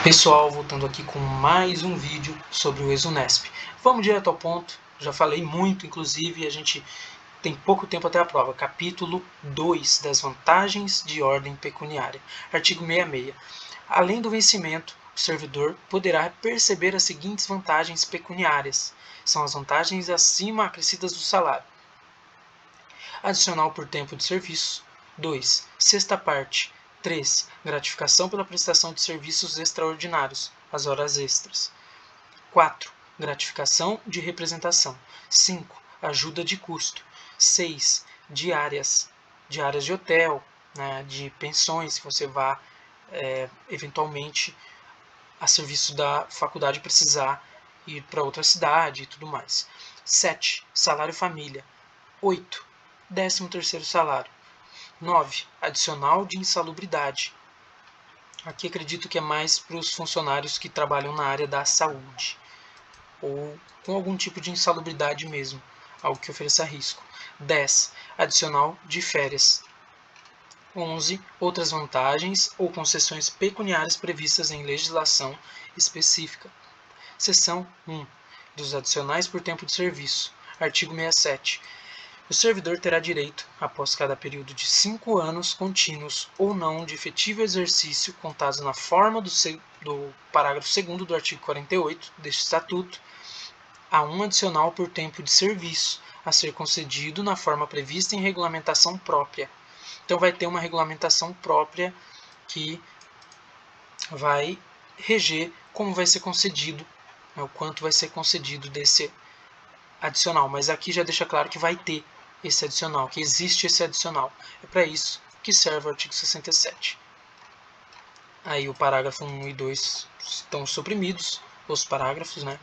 Pessoal, voltando aqui com mais um vídeo sobre o Exunesp. Vamos direto ao ponto, já falei muito, inclusive, a gente tem pouco tempo até a prova. Capítulo 2 das vantagens de ordem pecuniária. Artigo 66. Além do vencimento, o servidor poderá perceber as seguintes vantagens pecuniárias. São as vantagens acima acrescidas do salário. Adicional por tempo de serviço. 2. Sexta parte. 3. Gratificação pela prestação de serviços extraordinários, as horas extras. 4. Gratificação de representação. 5. Ajuda de custo. 6. Diárias de hotel, né, de pensões, que você vá eventualmente a serviço da faculdade precisar ir para outra cidade e tudo mais. 7. Salário família. 8. 13º salário. 9. Adicional de insalubridade. Aqui acredito que é mais para os funcionários que trabalham na área da saúde, ou com algum tipo de insalubridade mesmo, algo que ofereça risco. 10. Adicional de férias. 11. Outras vantagens ou concessões pecuniárias previstas em legislação específica. Seção 1. Dos adicionais por tempo de serviço. Artigo 67. O servidor terá direito, após cada período de 5 anos contínuos ou não de efetivo exercício contados na forma do parágrafo 2º do artigo 48 deste Estatuto, a um adicional por tempo de serviço, a ser concedido na forma prevista em regulamentação própria. Então vai ter uma regulamentação própria que vai reger como vai ser concedido, o quanto vai ser concedido desse adicional. Mas aqui já deixa claro que vai ter esse adicional, que existe esse adicional. É para isso que serve o artigo 67. Aí o parágrafo 1 e 2 estão suprimidos, os parágrafos, né?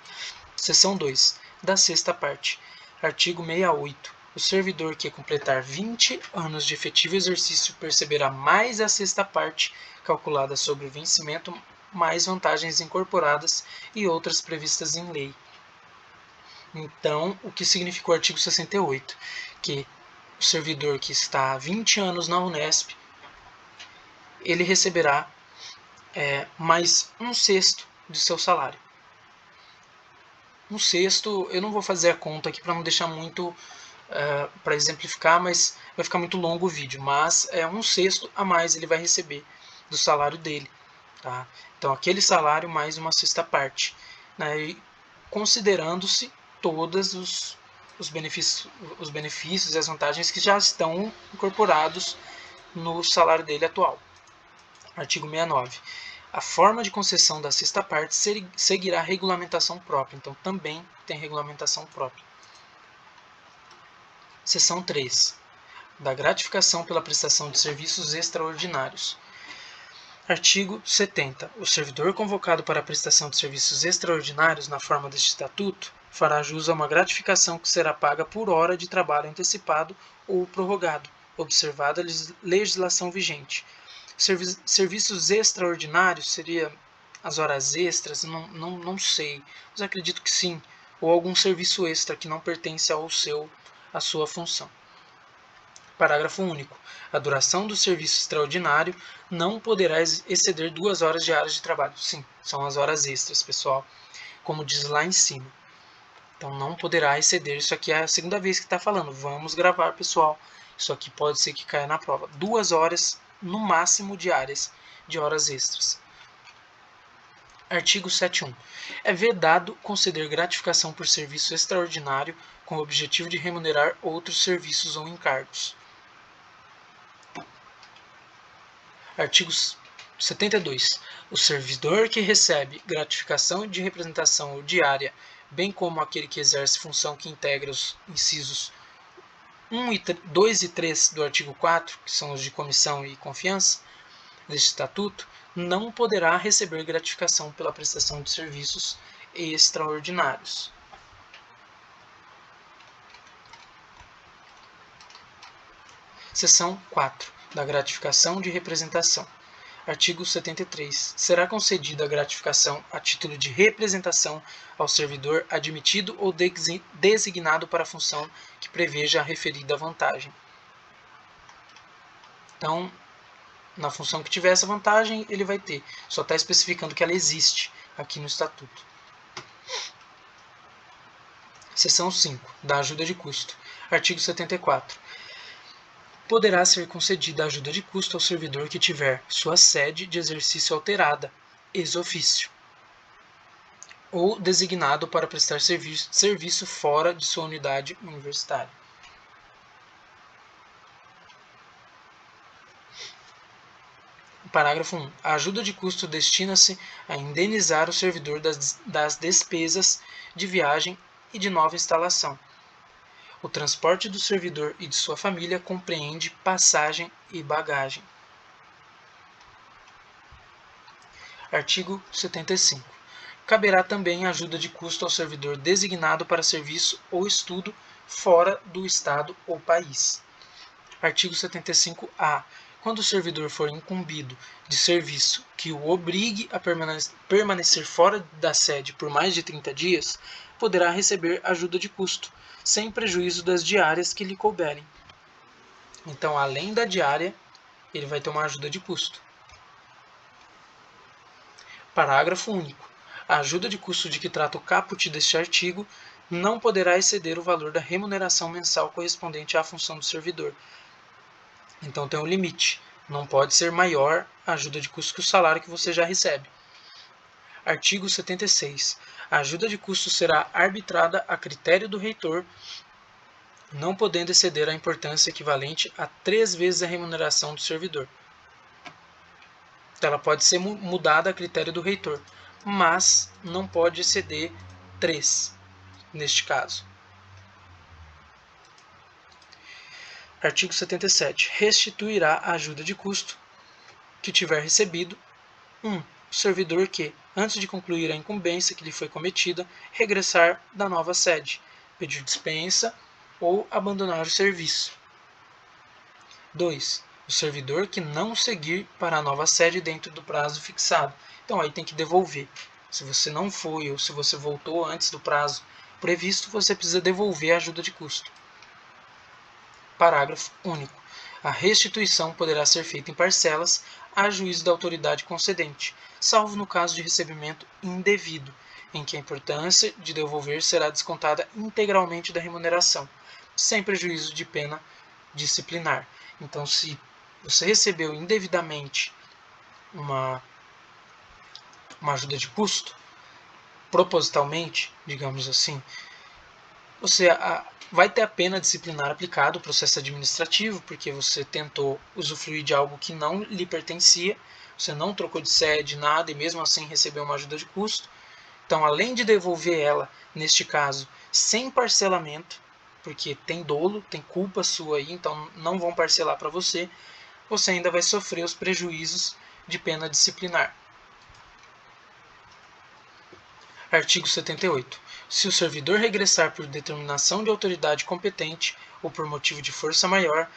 Seção 2, da sexta parte. Artigo 68. O servidor que completar 20 anos de efetivo exercício perceberá mais a sexta parte, calculada sobre o vencimento, mais vantagens incorporadas e outras previstas em lei. Então, o que significou o artigo 68? Que o servidor que está há 20 anos na Unesp, ele receberá mais 1/6 de seu salário. 1/6, eu não vou fazer a conta aqui para não deixar muito, para exemplificar, mas vai ficar muito longo o vídeo, mas é 1/6 a mais ele vai receber do salário dele. Tá? Então, aquele salário mais uma sexta parte, né? Considerando-se todos os benefícios e as vantagens que já estão incorporados no salário dele atual. Artigo 69. A forma de concessão da sexta parte seguirá regulamentação própria. Então, também tem regulamentação própria. Seção 3. Da gratificação pela prestação de serviços extraordinários. Artigo 70. O servidor convocado para a prestação de serviços extraordinários na forma deste Estatuto fará jus a uma gratificação que será paga por hora de trabalho antecipado ou prorrogado, observada a legislação vigente. Serviços extraordinários seria as horas extras? Não sei, mas acredito que sim, ou algum serviço extra que não pertence à sua função. Parágrafo único. A duração do serviço extraordinário não poderá exceder 2 horas diárias de trabalho. Sim, são as horas extras, pessoal, como diz lá em cima. Então não poderá exceder. Isso aqui é a segunda vez que está falando. Vamos gravar, pessoal. Isso aqui pode ser que caia na prova. 2 horas, no máximo, diárias de horas extras. Artigo 71. É vedado conceder gratificação por serviço extraordinário com o objetivo de remunerar outros serviços ou encargos. Artigo 72. O servidor que recebe gratificação de representação ou diária, bem como aquele que exerce função que integra os incisos 2 e 3 do artigo 4, que são os de comissão e confiança deste Estatuto, não poderá receber gratificação pela prestação de serviços extraordinários. Seção 4. Da gratificação de representação. Artigo 73. Será concedida a gratificação a título de representação ao servidor admitido ou designado para a função que preveja a referida vantagem. Então, na função que tiver essa vantagem, ele vai ter. Só está especificando que ela existe aqui no Estatuto. Seção 5. Da ajuda de custo. Artigo 74. Poderá ser concedida ajuda de custo ao servidor que tiver sua sede de exercício alterada, ex officio, ou designado para prestar serviço fora de sua unidade universitária. Parágrafo 1. A ajuda de custo destina-se a indenizar o servidor das despesas de viagem e de nova instalação. O transporte do servidor e de sua família compreende passagem e bagagem. Artigo 75. Caberá também ajuda de custo ao servidor designado para serviço ou estudo fora do Estado ou país. Artigo 75-A. Quando o servidor for incumbido de serviço que o obrigue a permanecer fora da sede por mais de 30 dias, poderá receber ajuda de custo, sem prejuízo das diárias que lhe couberem. Então, além da diária, ele vai ter uma ajuda de custo. Parágrafo único. A ajuda de custo de que trata o caput deste artigo não poderá exceder o valor da remuneração mensal correspondente à função do servidor. Então tem um limite. Não pode ser maior a ajuda de custo que o salário que você já recebe. Artigo 76. A ajuda de custo será arbitrada a critério do reitor, não podendo exceder a importância equivalente a 3 vezes a remuneração do servidor. Ela pode ser mudada a critério do reitor, mas não pode exceder 3, neste caso. Artigo 77. Restituirá a ajuda de custo que tiver recebido 1. O servidor que, antes de concluir a incumbência que lhe foi cometida, regressar da nova sede, pedir dispensa ou abandonar o serviço. 2. O servidor que não seguir para a nova sede dentro do prazo fixado. Então aí tem que devolver. Se você não foi ou se você voltou antes do prazo previsto, você precisa devolver a ajuda de custo. Parágrafo único. A restituição poderá ser feita em parcelas a juízo da autoridade concedente, salvo no caso de recebimento indevido, em que a importância de devolver será descontada integralmente da remuneração, sem prejuízo de pena disciplinar. Então, se você recebeu indevidamente uma ajuda de custo, propositalmente, digamos assim, você vai ter a pena disciplinar aplicada, o processo administrativo, porque você tentou usufruir de algo que não lhe pertencia, você não trocou de sede, nada, e mesmo assim recebeu uma ajuda de custo. Então, além de devolver ela, neste caso, sem parcelamento, porque tem dolo, tem culpa sua aí, então não vão parcelar para você, você ainda vai sofrer os prejuízos de pena disciplinar. Artigo 78. Se o servidor regressar por determinação de autoridade competente ou por motivo de força maior,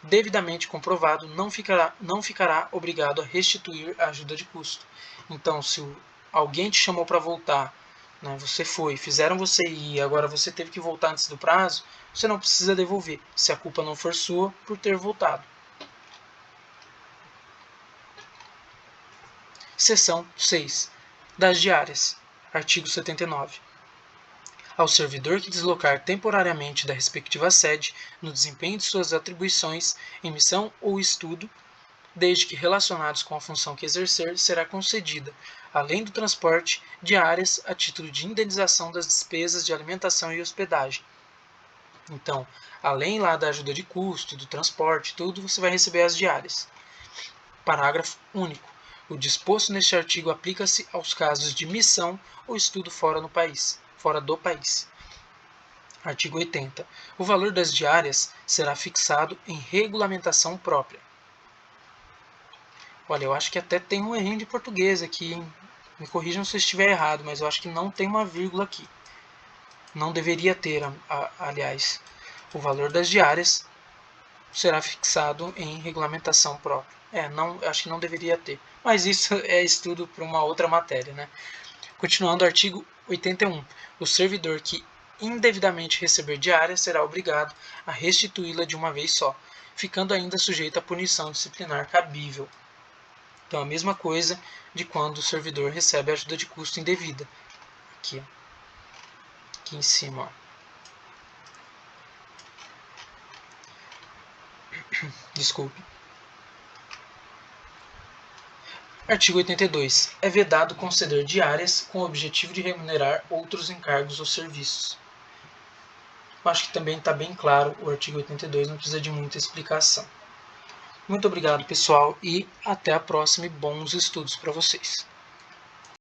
devidamente comprovado, não ficará obrigado a restituir a ajuda de custo. Então, se alguém te chamou para voltar, né, você foi, fizeram você ir, agora você teve que voltar antes do prazo, você não precisa devolver, se a culpa não for sua por ter voltado. Seção 6. Das diárias. Artigo 79. Ao servidor que deslocar temporariamente da respectiva sede no desempenho de suas atribuições em missão ou estudo, desde que relacionados com a função que exercer, será concedida, além do transporte, diárias a título de indenização das despesas de alimentação e hospedagem. Então, além lá da ajuda de custo, do transporte, tudo, você vai receber as diárias. Parágrafo único. O disposto neste artigo aplica-se aos casos de missão ou estudo fora do país. Artigo 80. O valor das diárias será fixado em regulamentação própria. Olha, eu acho que até tem um errinho de português aqui, hein? Me corrijam se eu estiver errado, mas eu acho que não tem uma vírgula aqui. Não deveria ter, aliás. O valor das diárias será fixado em regulamentação própria. Acho que não deveria ter. Mas isso é estudo para uma outra matéria, né? Continuando, artigo 81. O servidor que indevidamente receber diária será obrigado a restituí-la de uma vez só, ficando ainda sujeito à punição disciplinar cabível. Então, a mesma coisa de quando o servidor recebe ajuda de custo indevida. Aqui, ó. Aqui em cima, ó. Desculpe. Artigo 82. É vedado conceder diárias com o objetivo de remunerar outros encargos ou serviços. Eu acho que também está bem claro o artigo 82, não precisa de muita explicação. Muito obrigado, pessoal, e até a próxima e bons estudos para vocês.